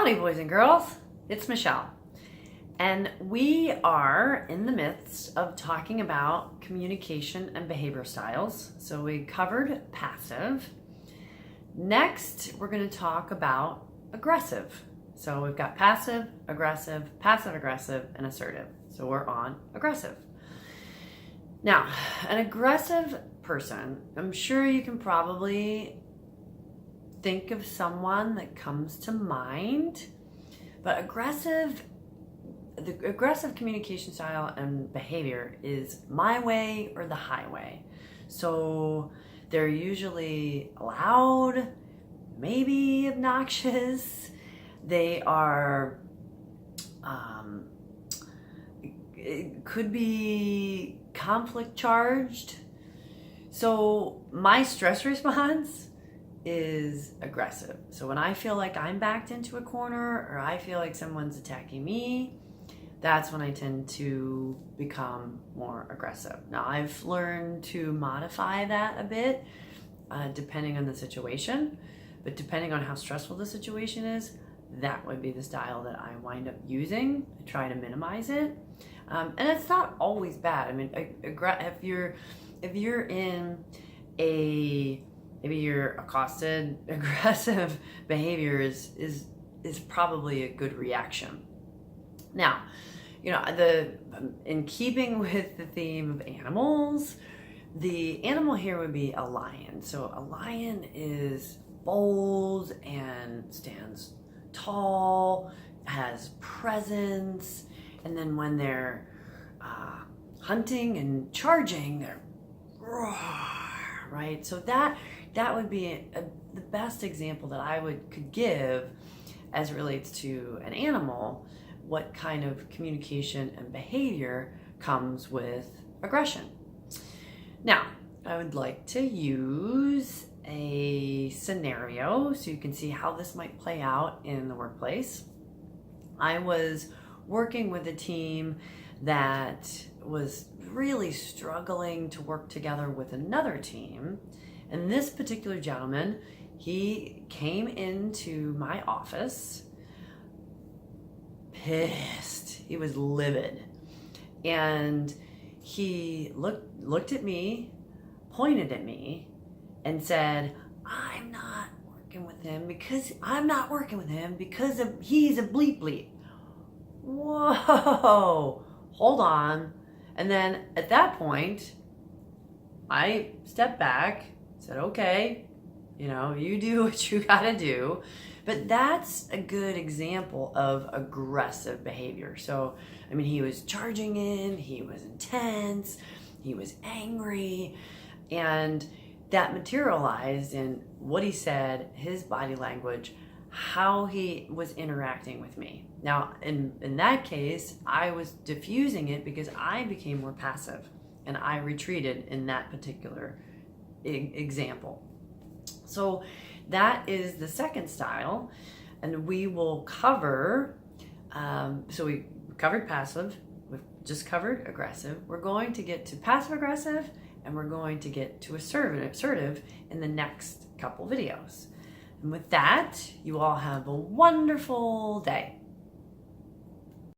Howdy, boys and girls. It's Michelle. And we are in the midst of talking about communication and behavior styles. So we covered passive. Next, we're going to talk about aggressive. So we've got passive, aggressive, passive-aggressive, and assertive. So we're on aggressive. Now, an aggressive person, I'm sure you can probably think of someone that comes to mind, but the aggressive communication style and behavior is my way or the highway. So they're usually loud, maybe obnoxious. They are, it could be conflict charged. So my stress response is aggressive. So when I feel like I'm backed into a corner or I feel like someone's attacking me, that's when I tend to become more aggressive. Now I've learned to modify that a bit depending on the situation, but depending on how stressful the situation is, that would be the style that I wind up using. I try to minimize it. And it's not always bad. I mean, if you're in maybe your accosted, aggressive behavior is probably a good reaction. Now, in keeping with the theme of animals, the animal here would be a lion. So a lion is bold and stands tall, has presence, and then when they're hunting and charging, they're roar, right? So that would be the best example that I could give as it relates to an animal, what kind of communication and behavior comes with aggression. Now, I would like to use a scenario so you can see how this might play out in the workplace. I was working with a team that was really struggling to work together with another team. And this particular gentleman, he came into my office pissed. He was livid. And he looked at me, pointed at me, and said, I'm not working with him because he's a bleep bleep. Whoa, hold on. And then at that point, I stepped back, said, okay, you do what you gotta do. But that's a good example of aggressive behavior. So, he was charging in, he was intense, he was angry, and that materialized in what he said, his body language, how he was interacting with me. Now, in that case, I was diffusing it because I became more passive and I retreated in that particular example. So that is the second style, and we will cover, so we covered passive, we've just covered aggressive. We're going to get to passive aggressive, and we're going to get to assertive in the next couple videos. And with that, you all have a wonderful day.